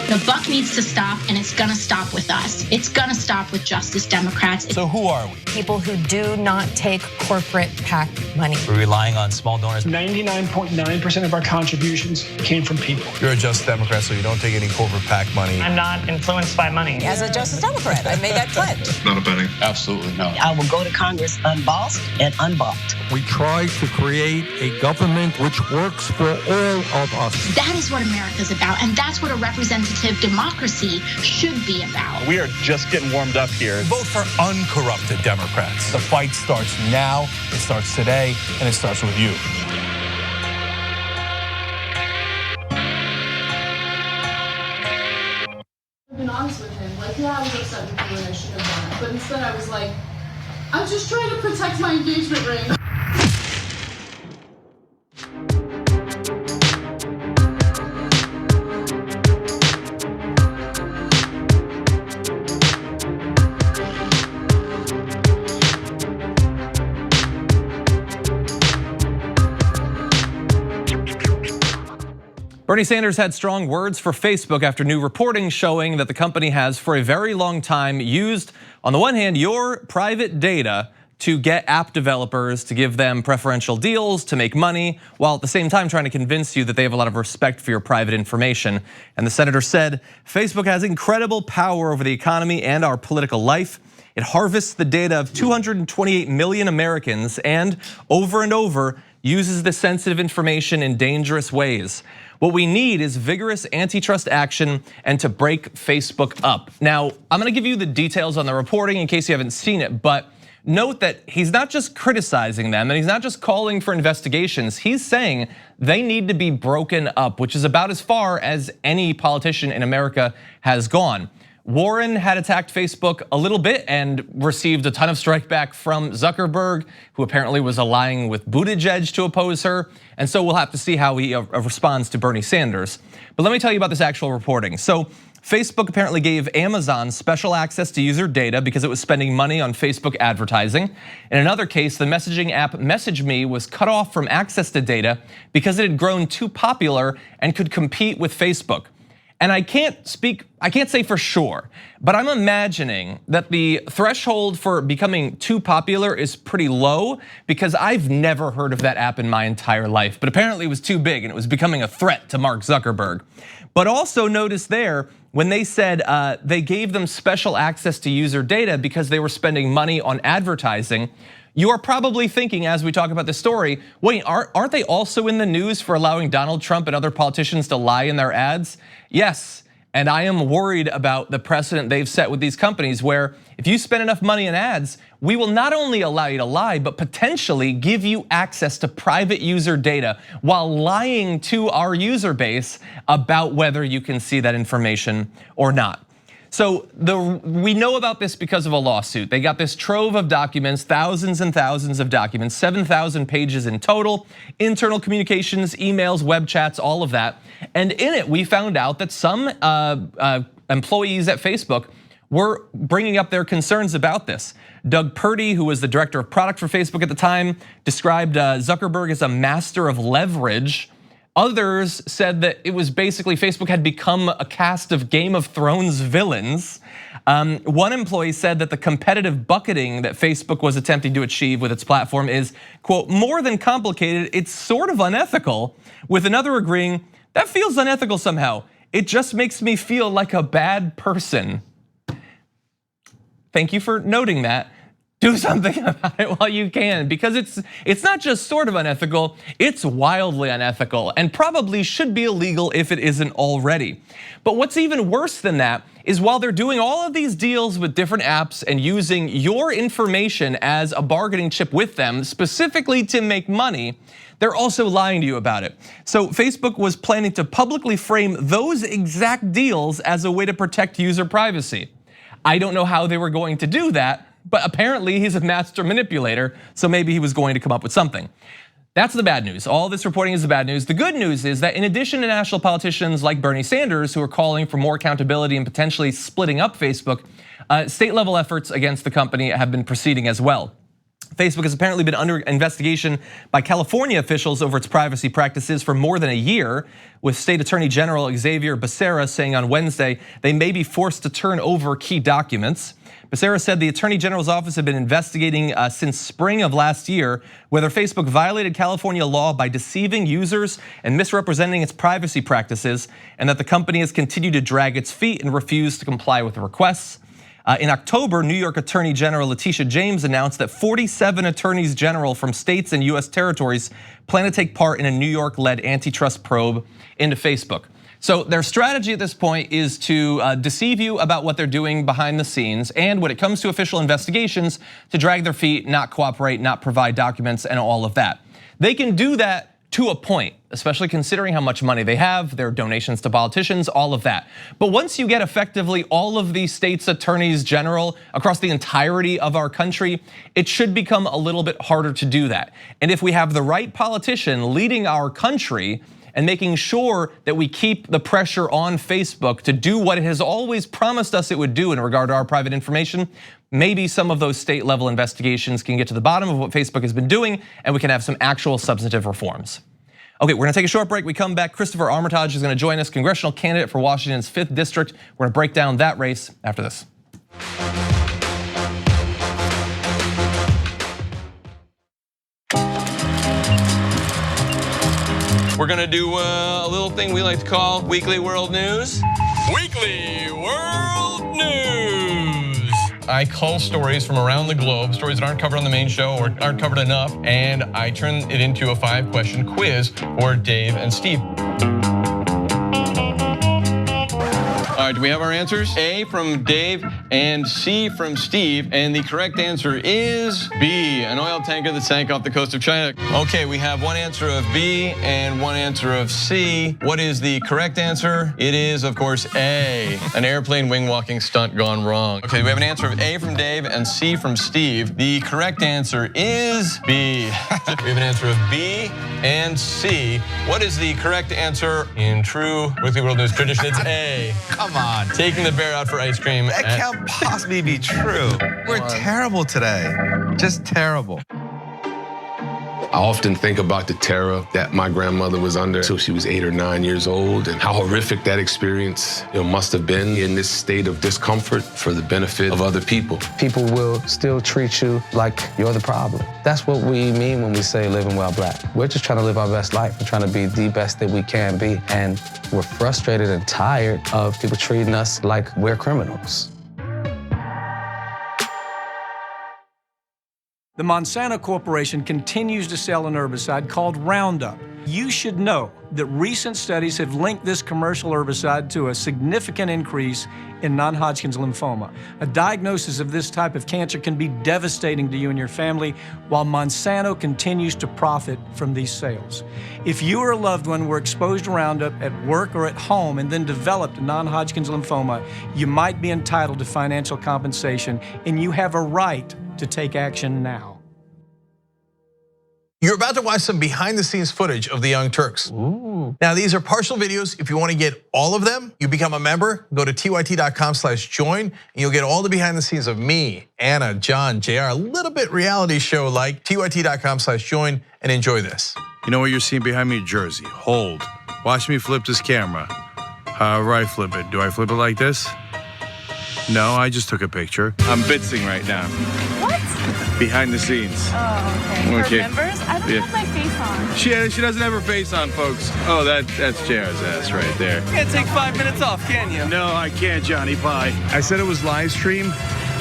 the buck needs to stop, and it's gonna stop with us. It's gonna stop with Justice Democrats. So who are we? People who do not take corporate PAC money. We're relying on small donors. 99.9% of our contributions came from people. You're a Just Democrat, so you don't take any corporate PAC money. I'm not influenced by money. As a Justice Democrat, I made that pledge. Not a betting. Absolutely no. I will go to Congress unbossed and unbought. We try to create a government which works for all of us. That is what America's about, and that's what a representative democracy should be about. We are just getting warmed up here. Vote for uncorrupted Democrats. The fight starts now, it starts today, and it starts with you. I've been honest with him. Like, yeah, I was upset with you and I shouldn't have done it. But instead I was like, I'm just trying to protect my engagement ring. Bernie Sanders had strong words for Facebook after new reporting showing that the company has for a very long time used, on the one hand, your private data to get app developers to give them preferential deals to make money, while at the same time trying to convince you that they have a lot of respect for your private information. And the senator said, Facebook has incredible power over the economy and our political life. It harvests the data of 228 million Americans and over uses the sensitive information in dangerous ways. What we need is vigorous antitrust action and to break Facebook up. Now, I'm gonna give you the details on the reporting in case you haven't seen it, but note that he's not just criticizing them and he's not just calling for investigations. He's saying they need to be broken up, which is about as far as any politician in America has gone. Warren had attacked Facebook a little bit and received a ton of strike back from Zuckerberg, who apparently was allying with Buttigieg to oppose her. And so we'll have to see how he responds to Bernie Sanders. But let me tell you about this actual reporting. So Facebook apparently gave Amazon special access to user data because it was spending money on Facebook advertising. In another case, the messaging app MessageMe was cut off from access to data because it had grown too popular and could compete with Facebook. And I can't say for sure, but I'm imagining that the threshold for becoming too popular is pretty low because I've never heard of that app in my entire life, but apparently it was too big and it was becoming a threat to Mark Zuckerberg. But also notice there, when they said they gave them special access to user data because they were spending money on advertising, you are probably thinking as we talk about this story, wait, aren't they also in the news for allowing Donald Trump and other politicians to lie in their ads? Yes, and I am worried about the precedent they've set with these companies where if you spend enough money in ads, we will not only allow you to lie, but potentially give you access to private user data while lying to our user base about whether you can see that information or not. So we know about this because of a lawsuit. They got this trove of documents, thousands and thousands of documents, 7,000 pages in total, internal communications, emails, web chats, all of that. And in it, we found out that some employees at Facebook were bringing up their concerns about this. Doug Purdy, who was the director of product for Facebook at the time, described Zuckerberg as a master of leverage. Others said that it was basically Facebook had become a cast of Game of Thrones villains. One employee said that the competitive bucketing that Facebook was attempting to achieve with its platform is, quote, more than complicated, it's sort of unethical. With another agreeing, that feels unethical somehow. It just makes me feel like a bad person. Thank you for noting that. Do something about it while you can, because it's not just sort of unethical, it's wildly unethical and probably should be illegal if it isn't already. But what's even worse than that is while they're doing all of these deals with different apps and using your information as a bargaining chip with them, specifically to make money, they're also lying to you about it. So Facebook was planning to publicly frame those exact deals as a way to protect user privacy. I don't know how they were going to do that, but apparently he's a master manipulator, so maybe he was going to come up with something. That's the bad news. All this reporting is the bad news. The good news is that in addition to national politicians like Bernie Sanders, who are calling for more accountability and potentially splitting up Facebook, state level efforts against the company have been proceeding as well. Facebook has apparently been under investigation by California officials over its privacy practices for more than a year, with State Attorney General Xavier Becerra saying on Wednesday they may be forced to turn over key documents. Becerra said the Attorney General's office had been investigating since spring of last year whether Facebook violated California law by deceiving users and misrepresenting its privacy practices, and that the company has continued to drag its feet and refuse to comply with the requests. In October, New York Attorney General Letitia James announced that 47 attorneys general from states and US territories plan to take part in a New York-led antitrust probe into Facebook. So their strategy at this point is to deceive you about what they're doing behind the scenes, and when it comes to official investigations, to drag their feet, not cooperate, not provide documents, and all of that. They can do that to a point, especially considering how much money they have, their donations to politicians, all of that. But once you get effectively all of these states' attorneys general across the entirety of our country, it should become a little bit harder to do that. And if we have the right politician leading our country and making sure that we keep the pressure on Facebook to do what it has always promised us it would do in regard to our private information, maybe some of those state level investigations can get to the bottom of what Facebook has been doing and we can have some actual substantive reforms. Okay, we're gonna take a short break. We come back, Christopher Armitage is gonna join us, congressional candidate for Washington's 5th District. We're gonna break down that race after this. We're gonna do a little thing we like to call Weekly World News. Weekly World News. I cull stories from around the globe, stories that aren't covered on the main show or aren't covered enough, and I turn it into a 5-question quiz for Dave and Steve. All right, do we have our answers? A from Dave and C from Steve. And the correct answer is B, an oil tanker that sank off the coast of China. Okay, we have one answer of B and one answer of C. What is the correct answer? It is, of course, A, an airplane wing walking stunt gone wrong. Okay, we have an answer of A from Dave and C from Steve. The correct answer is B. We have an answer of B and C. What is the correct answer in true Weekly World News tradition? It's A. Come on. Taking the bear out for ice cream. That can't possibly be true. We're terrible today. Just terrible. I often think about the terror that my grandmother was under until she was 8 or 9 years old, and how horrific that experience must have been in this state of discomfort for the benefit of other people. People will still treat you like you're the problem. That's what we mean when we say living well black. We're just trying to live our best life. We're trying to be the best that we can be, and we're frustrated and tired of people treating us like we're criminals. The Monsanto Corporation continues to sell an herbicide called Roundup. You should know that recent studies have linked this commercial herbicide to a significant increase in non-Hodgkin's lymphoma. A diagnosis of this type of cancer can be devastating to you and your family, while Monsanto continues to profit from these sales. If you or a loved one were exposed to Roundup at work or at home and then developed non-Hodgkin's lymphoma, you might be entitled to financial compensation, and you have a right to take action now. You're about to watch some behind the scenes footage of the Young Turks. Ooh. Now these are partial videos. If you want to get all of them, you become a member, go to tyt.com/join, and you'll get all the behind the scenes of me, Anna, John, JR, a little bit reality show like. tyt.com/join and enjoy this. You know what you're seeing behind me? Jersey, hold. Watch me flip this camera. However I flip it. Do I flip it like this? No, I just took a picture. I'm bitsing right now. What? Behind the scenes. Oh, okay. For members? I don't have my face on. She doesn't have her face on, folks. Oh, that's JR's ass right there. You can't take 5 minutes off, can you? No, I can't, Johnny Pie. I said it was live stream,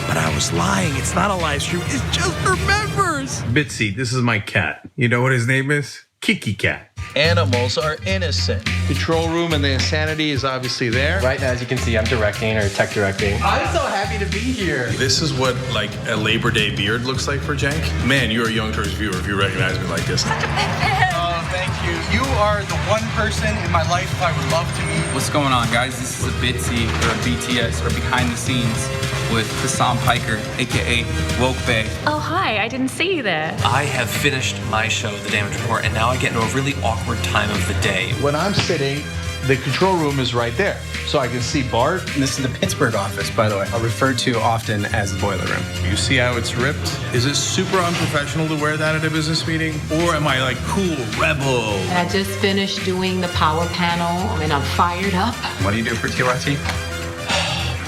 but I was lying. It's not a live stream. It's just for members. Bitsy, this is my cat. You know what his name is? Kiki Cat. Animals are innocent. Control room and the insanity is obviously there. Right now, as you can see, I'm directing or tech directing. I'm so happy to be here. This is what like a Labor Day beard looks like for Jank. Man, you're a Young Turks viewer if you recognize me like this. Oh, thank you. You are the one person in my life I would love to meet. What's going on, guys? This is a Bitsy or a BTS or behind the scenes with Hassan Piker, AKA Woke Bay. Oh, hi, I didn't see you there. I have finished my show, The Damage Report, and now I get into a really awkward time of the day. When I'm sitting, the control room is right there. So I can see Barr. This is the Pittsburgh office, by the way. I refer to often as the boiler room. You see how it's ripped? Is it super unprofessional to wear that at a business meeting? Or am I like cool, rebel? I just finished doing the power panel and I'm fired up. What do you do for TYT?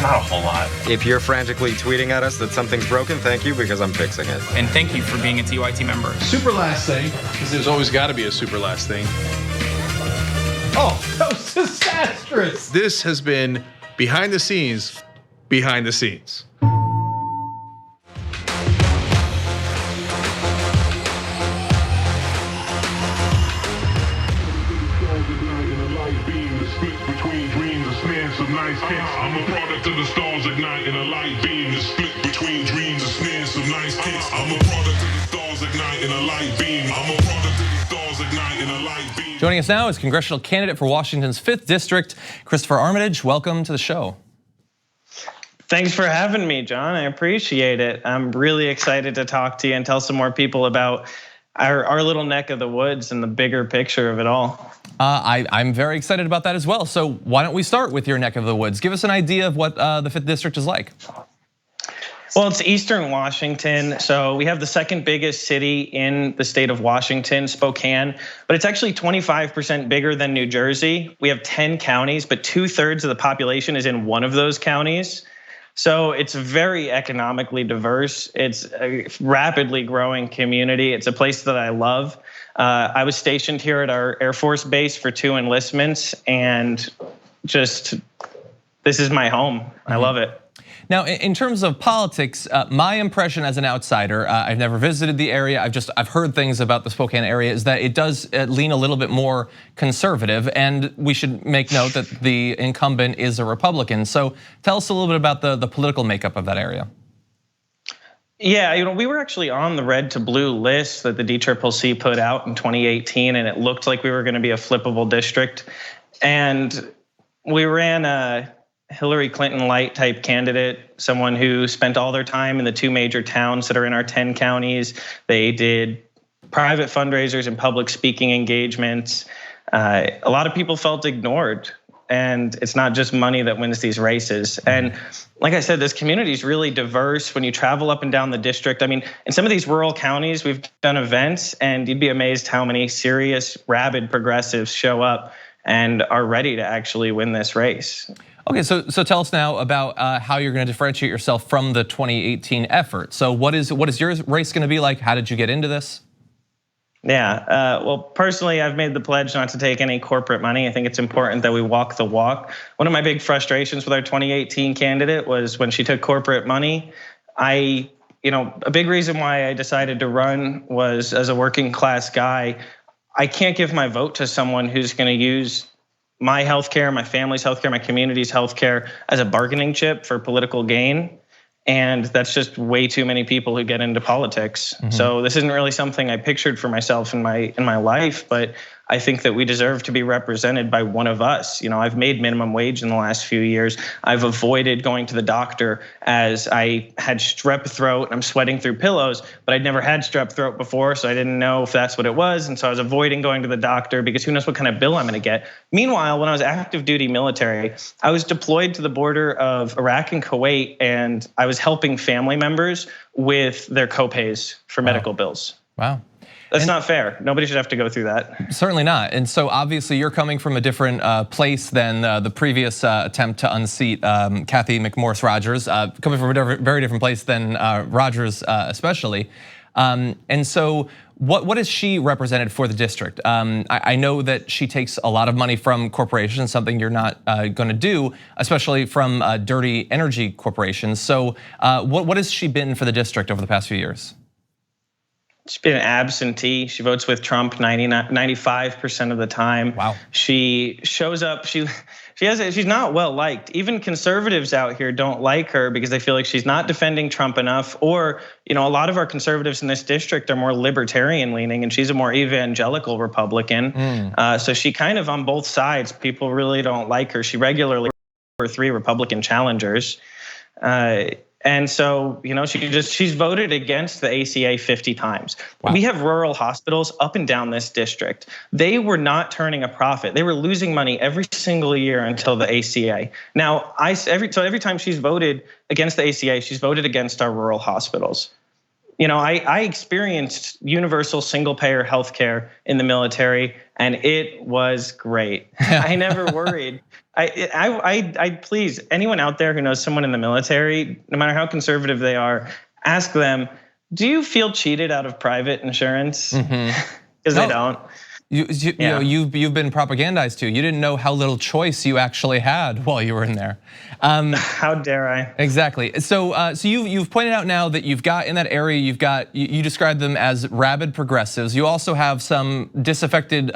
Not a whole lot. If you're frantically tweeting at us that something's broken, thank you, because I'm fixing it. And thank you for being a TYT member. Super last thing, because there's always got to be a super last thing. Oh, that was disastrous. This has been behind the scenes, behind the scenes. I'm a product of the stars at night and a light beam is split between dreams and snares of nice kicks. I'm a product of the stars at night and a light beam. I'm a product of the stars at night and a light beam. Joining us now is congressional candidate for Washington's 5th District, Christopher Armitage. Welcome to the show. Thanks for having me, John. I appreciate it. I'm really excited to talk to you and tell some more people about our little neck of the woods and the bigger picture of it all. I'm very excited about that as well. So why don't we start with your neck of the woods? Give us an idea of what the 5th District is like. Well, it's Eastern Washington. So we have the second biggest city in the state of Washington, Spokane, but it's actually 25% bigger than New Jersey. We have 10 counties, but 2/3 of the population is in one of those counties. So it's very economically diverse. It's a rapidly growing community. It's a place that I love. I was stationed here at our Air Force Base for 2 enlistments, and just this is my home. I love it. Now, in terms of politics, my impression as an outsider, I've never visited the area, I've heard things about the Spokane area, is that it does lean a little bit more conservative, and we should make note that the incumbent is a Republican. So tell us a little bit about the political makeup of that area. Yeah, we were actually on the red to blue list that the DCCC put out in 2018, and it looked like we were going to be a flippable district. And we ran a Hillary Clinton light type candidate, someone who spent all their time in the 2 major towns that are in our 10 counties. They did private fundraisers and public speaking engagements. A lot of people felt ignored. And it's not just money that wins these races. And like I said, this community is really diverse. When you travel up and down the district, I mean, in some of these rural counties, we've done events, and you'd be amazed how many serious, rabid progressives show up and are ready to actually win this race. Okay, so tell us now about how you're going to differentiate yourself from the 2018 effort. So what is your race going to be like? How did you get into this? Yeah, well, personally, I've made the pledge not to take any corporate money. I think it's important that we walk the walk. One of my big frustrations with our 2018 candidate was when she took corporate money. A big reason why I decided to run was, as a working class guy, I can't give my vote to someone who's going to use my healthcare, my family's healthcare, my community's healthcare as a bargaining chip for political gain. And that's just way too many people who get into politics. So this isn't really something I pictured for myself in my life, but I think that we deserve to be represented by one of us. I've made minimum wage in the last few years. I've avoided going to the doctor as I had strep throat. I'm sweating through pillows, but I'd never had strep throat before, so I didn't know if that's what it was. And so I was avoiding going to the doctor because who knows what kind of bill I'm gonna get. Meanwhile, when I was active duty military, I was deployed to the border of Iraq and Kuwait, and I was helping family members with their copays for medical bills. Wow. That's not fair. Nobody should have to go through that. Certainly not. And so obviously you're coming from a different place than the previous attempt to unseat Kathy McMorris Rogers, coming from a very different place than Rogers especially. And so what is she represented for the district? I know that she takes a lot of money from corporations, something you're not gonna do, especially from dirty energy corporations. So what has she been for the district over the past few years? She's been an absentee. She votes with Trump 95% of the time. Wow. She shows up. She's not well liked. Even conservatives out here don't like her because they feel like she's not defending Trump enough. Or a lot of our conservatives in this district are more libertarian leaning, and she's a more evangelical Republican. So she kind of on both sides. People really don't like her. She regularly for 3 Republican challengers. And so, she's voted against the ACA 50 times. Wow. We have rural hospitals up and down this district. They were not turning a profit. They were losing money every single year until the ACA. Now, every time she's voted against the ACA, she's voted against our rural hospitals. I experienced universal single payer healthcare in the military, and it was great. I never worried. I please, anyone out there who knows someone in the military, no matter how conservative they are, ask them, do you feel cheated out of private insurance? Because they don't. You've been propagandized to. You didn't know how little choice you actually had while you were in there. How dare I? Exactly. So you've pointed out now that you've got in that area, you described them as rabid progressives. You also have some disaffected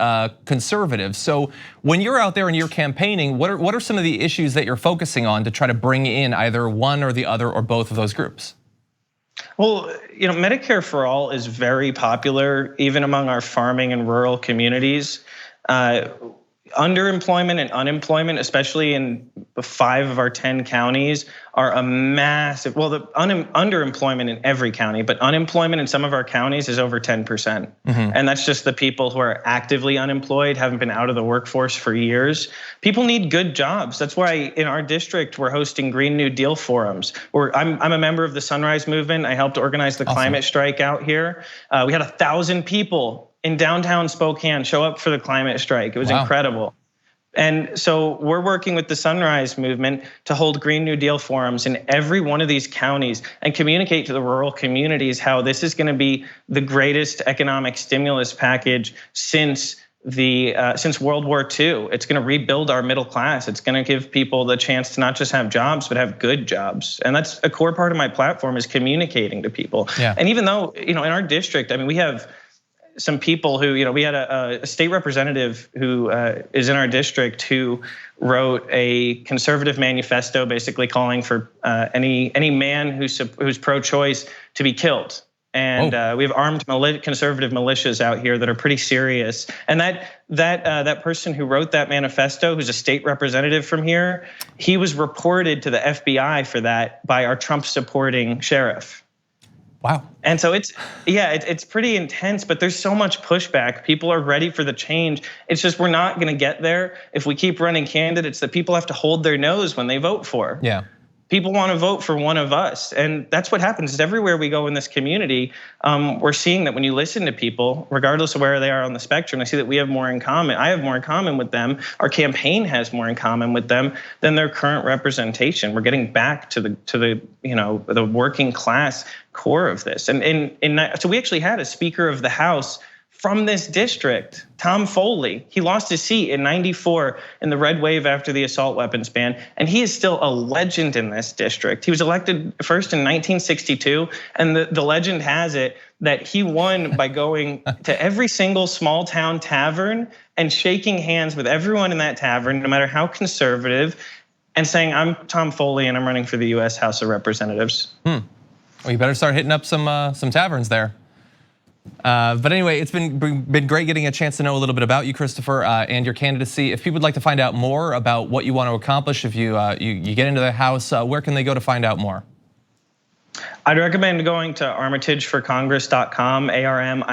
conservatives. So when you're out there and you're campaigning, what are some of the issues that you're focusing on to try to bring in either one or the other or both of those groups? Well, Medicare for All is very popular, even among our farming and rural communities. Underemployment and unemployment, especially in 5 of our 10 counties, are a massive, well, the underemployment in every county, but unemployment in some of our counties is over 10%. And that's just the people who are actively unemployed, haven't been out of the workforce for years. People need good jobs. That's why in our district, we're hosting Green New Deal forums. I'm a member of the Sunrise Movement. I helped organize the climate strike out here. We had 1,000 people in downtown Spokane show up for the climate strike. It was incredible. And so we're working with the Sunrise Movement to hold Green New Deal forums in every one of these counties and communicate to the rural communities how this is gonna be the greatest economic stimulus package since since World War II. It's going to rebuild our middle class. It's going to give people the chance to not just have jobs, but have good jobs. And that's a core part of my platform, is communicating to people. Yeah. And even though, in our district, I mean, we have some people who, we had a state representative who is in our district who wrote a conservative manifesto basically calling for any man who's pro-choice to be killed. And we have armed conservative militias out here that are pretty serious. And that person who wrote that manifesto, who's a state representative from here, he was reported to the FBI for that by our Trump-supporting sheriff. Wow. And so it's pretty intense, but there's so much pushback. People are ready for the change. It's just we're not going to get there if we keep running candidates that people have to hold their nose when they vote for. Yeah. People want to vote for one of us. And that's what happens is everywhere we go in this community, we're seeing that when you listen to people, regardless of where they are on the spectrum, I see that we have more in common. I have more in common with them. Our campaign has more in common with them than their current representation. We're getting back to the working class core of this. So we actually had a Speaker of the House from this district, Tom Foley. He lost his seat in '94 in the red wave after the assault weapons ban, and he is still a legend in this district. He was elected first in 1962, and the legend has it that he won by going to every single small town tavern and shaking hands with everyone in that tavern, no matter how conservative, and saying, "I'm Tom Foley and I'm running for the US House of Representatives." Well, you better start hitting up some taverns there. But anyway, it's been great getting a chance to know a little bit about you, Christopher, and your candidacy. If people would like to find out more about what you want to accomplish, if you get into the House, where can they go to find out more? I'd recommend going to armitageforcongress.com, ARMITAGEFOR,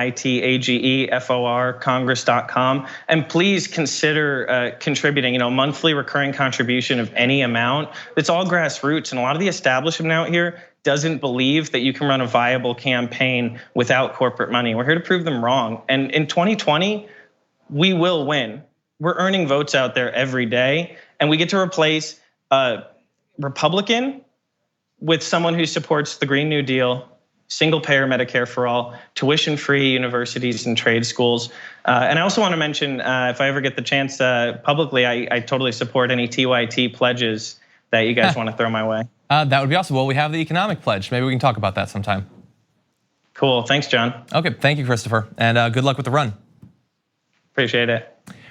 Congress.com, and please consider contributing. Monthly recurring contribution of any amount. It's all grassroots, and a lot of the establishment out here doesn't believe that you can run a viable campaign without corporate money. We're here to prove them wrong. And in 2020, we will win. We're earning votes out there every day, and we get to replace a Republican with someone who supports the Green New Deal, single-payer Medicare for all, tuition-free universities and trade schools. And I also want to mention, if I ever get the chance publicly, I totally support any TYT pledges that you guys want to throw my way. That would be awesome. Well, we have the economic pledge. Maybe we can talk about that sometime. Cool, thanks, John. Okay, thank you, Christopher, and good luck with the run. Appreciate it.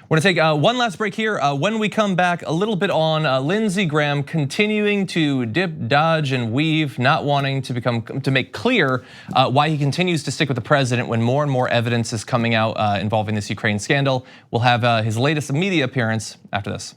We're gonna take one last break here. When we come back, a little bit on Lindsey Graham continuing to dip, dodge, and weave, not wanting to make clear why he continues to stick with the president when more and more evidence is coming out involving this Ukraine scandal. We'll have his latest media appearance after this.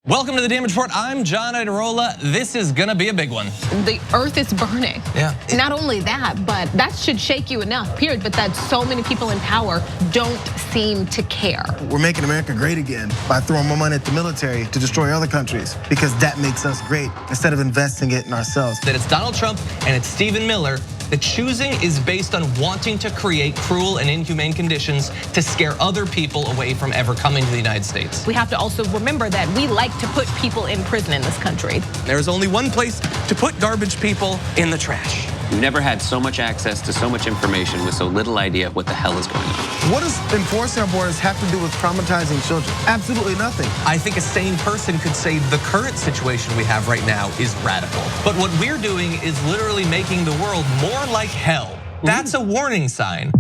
Welcome to the Damage Report. I'm John Idarola. This is gonna be a big one. The earth is burning. Yeah. Not only that, but that should shake you enough, period. But that so many people in power don't seem to care. We're making America great again by throwing more money at the military to destroy other countries because that makes us great instead of investing it in ourselves. That it's Donald Trump and it's Stephen Miller. The choosing is based on wanting to create cruel and inhumane conditions to scare other people away from ever coming to the United States. We have to also remember that we like to put people in prison in this country. There's only one place to put garbage people: in the trash. We've never had so much access to so much information with so little idea of what the hell is going on. What does enforcing our borders have to do with traumatizing children? Absolutely nothing. I think a sane person could say the current situation we have right now is radical. But what we're doing is literally making the world more like hell. That's a warning sign.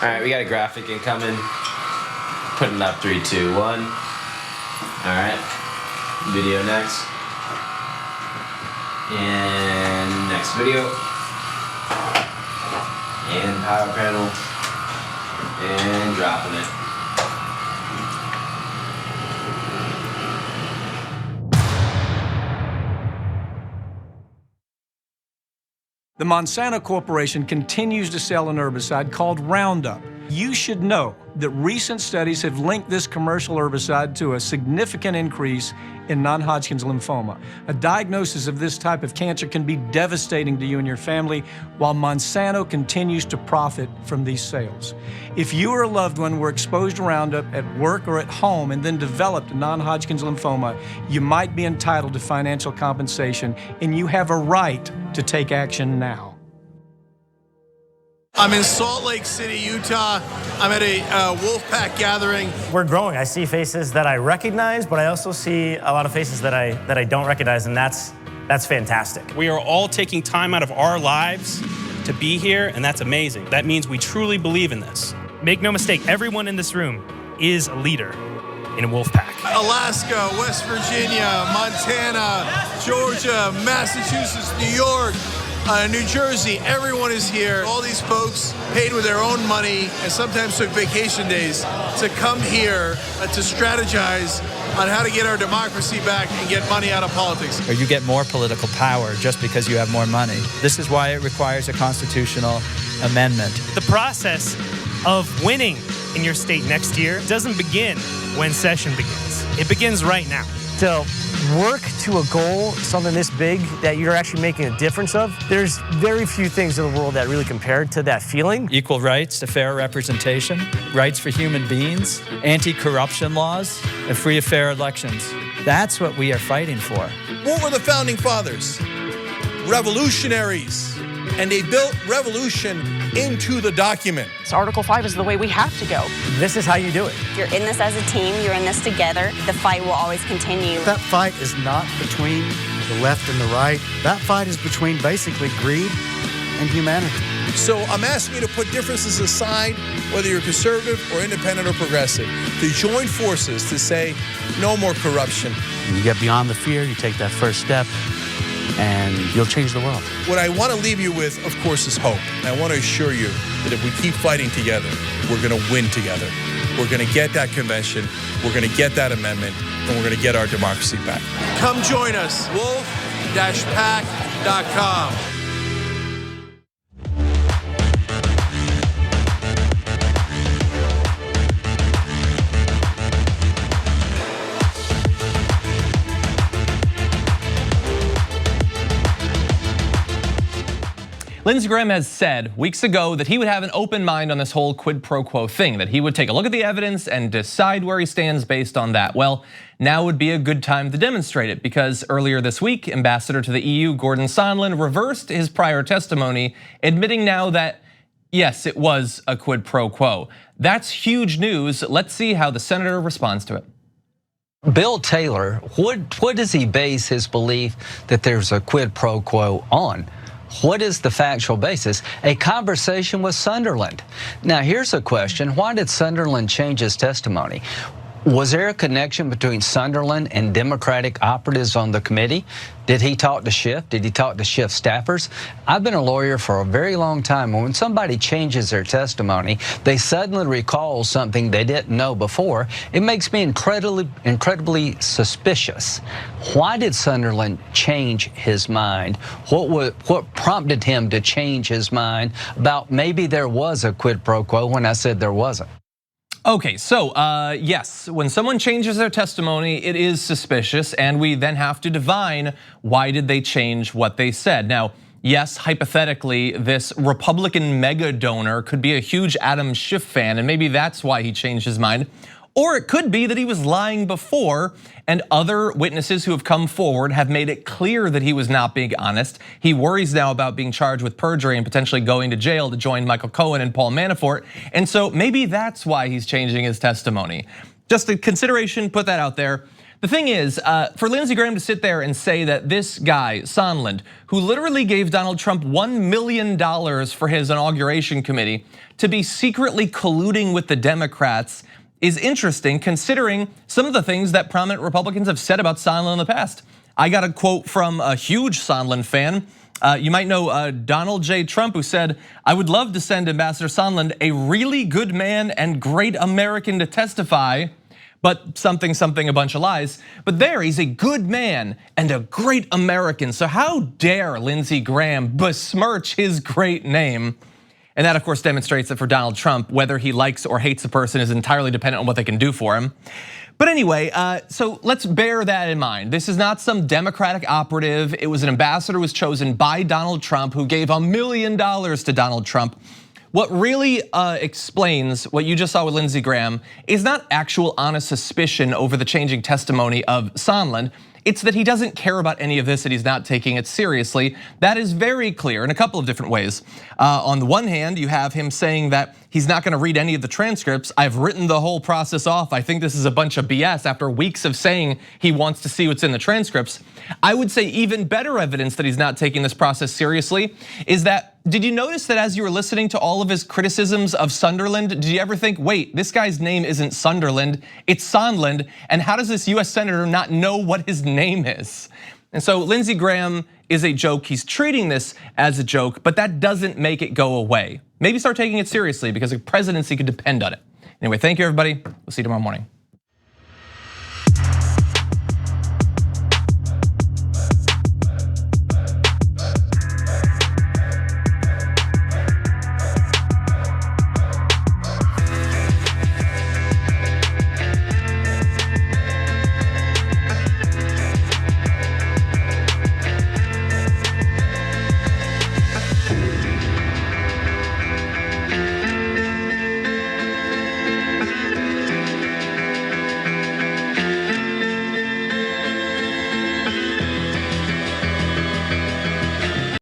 All right, we got a graphic incoming. Putting it up, 3, 2, 1. All right, video next. And next video. And power panel. And dropping it. The Monsanto Corporation continues to sell an herbicide called Roundup. You should know that recent studies have linked this commercial herbicide to a significant increase in non-Hodgkin's lymphoma. A diagnosis of this type of cancer can be devastating to you and your family, while Monsanto continues to profit from these sales. If you or a loved one were exposed to Roundup at work or at home and then developed non-Hodgkin's lymphoma, you might be entitled to financial compensation, and you have a right to take action now. I'm in Salt Lake City, Utah. I'm at a Wolfpack gathering. We're growing. I see faces that I recognize, but I also see a lot of faces that I don't recognize, and that's fantastic. We are all taking time out of our lives to be here, and that's amazing. That means we truly believe in this. Make no mistake, everyone in this room is a leader in a Wolfpack. Alaska, West Virginia, Montana, Georgia, Massachusetts, New York, New Jersey, everyone is here. All these folks paid with their own money and sometimes took vacation days to come here to strategize on how to get our democracy back and get money out of politics. Or you get more political power just because you have more money. This is why it requires a constitutional amendment. The process of winning in your state next year doesn't begin when session begins. It begins right now. To work to a goal, something this big that you're actually making a difference of, there's very few things in the world that really compare to that feeling. Equal rights, a fair representation, rights for human beings, anti-corruption laws, and free and fair elections. That's what we are fighting for. What were the founding fathers? Revolutionaries. And they built revolution into the document. So Article 5 is the way we have to go. This is how you do it. You're in this as a team, you're in this together. The fight will always continue. That fight is not between the left and the right. That fight is between basically greed and humanity. So I'm asking you to put differences aside, whether you're conservative or independent or progressive, to join forces to say no more corruption. You get beyond the fear, you take that first step, and you'll change the world. What I want to leave you with, of course, is hope. And I want to assure you that if we keep fighting together, we're going to win together. We're going to get that convention, we're going to get that amendment, and we're going to get our democracy back. Come join us, wolf-pack.com. Lindsey Graham has said weeks ago that he would have an open mind on this whole quid pro quo thing, that he would take a look at the evidence and decide where he stands based on that. Well, now would be a good time to demonstrate it, because earlier this week, Ambassador to the EU, Gordon Sondland, reversed his prior testimony, admitting now that, yes, it was a quid pro quo. That's huge news. Let's see how the senator responds to it. Bill Taylor, what does he base his belief that there's a quid pro quo on? What is the factual basis? A conversation with Sunderland. Now, here's a question. Why did Sunderland change his testimony? Was there a connection between Sunderland and Democratic operatives on the committee? Did he talk to Schiff? Did he talk to Schiff staffers? I've been a lawyer for a very long time, and when somebody changes their testimony, they suddenly recall something they didn't know before. It makes me incredibly suspicious. Why did Sunderland change his mind? What prompted him to change his mind about maybe there was a quid pro quo when I said there wasn't? Okay, so yes, when someone changes their testimony, it is suspicious, and we then have to divine why did they change what they said. Now, yes, hypothetically, this Republican mega donor could be a huge Adam Schiff fan, and maybe that's why he changed his mind. Or it could be that he was lying before, and other witnesses who have come forward have made it clear that he was not being honest. He worries now about being charged with perjury and potentially going to jail to join Michael Cohen and Paul Manafort. And so maybe that's why he's changing his testimony. Just a consideration, put that out there. The thing is, for Lindsey Graham to sit there and say that this guy, Sondland, who literally gave Donald Trump $1 million for his inauguration committee, to be secretly colluding with the Democrats is interesting, considering some of the things that prominent Republicans have said about Sondland in the past. I got a quote from a huge Sondland fan. You might know Donald J. Trump, who said, "I would love to send Ambassador Sondland, a really good man and great American, to testify, but something, a bunch of lies." But there, he's a good man and a great American. So how dare Lindsey Graham besmirch his great name? And that, of course, demonstrates that for Donald Trump, whether he likes or hates a person is entirely dependent on what they can do for him. But anyway, so let's bear that in mind. This is not some Democratic operative. It was an ambassador who was chosen by Donald Trump, who gave $1 million to Donald Trump. What really explains what you just saw with Lindsey Graham is not actual honest suspicion over the changing testimony of Sondland. It's that he doesn't care about any of this and he's not taking it seriously. That is very clear in a couple of different ways. On the one hand, you have him saying that he's not gonna read any of the transcripts. I've written the whole process off. I think this is a bunch of BS after weeks of saying he wants to see what's in the transcripts. I would say even better evidence that he's not taking this process seriously is that, did you notice that as you were listening to all of his criticisms of Sunderland, did you ever think, wait, this guy's name isn't Sunderland, it's Sondland, and how does this US Senator not know what his name is? And so Lindsey Graham is a joke, he's treating this as a joke, but that doesn't make it go away. Maybe start taking it seriously because a presidency could depend on it. Anyway, thank you everybody, we'll see you tomorrow morning.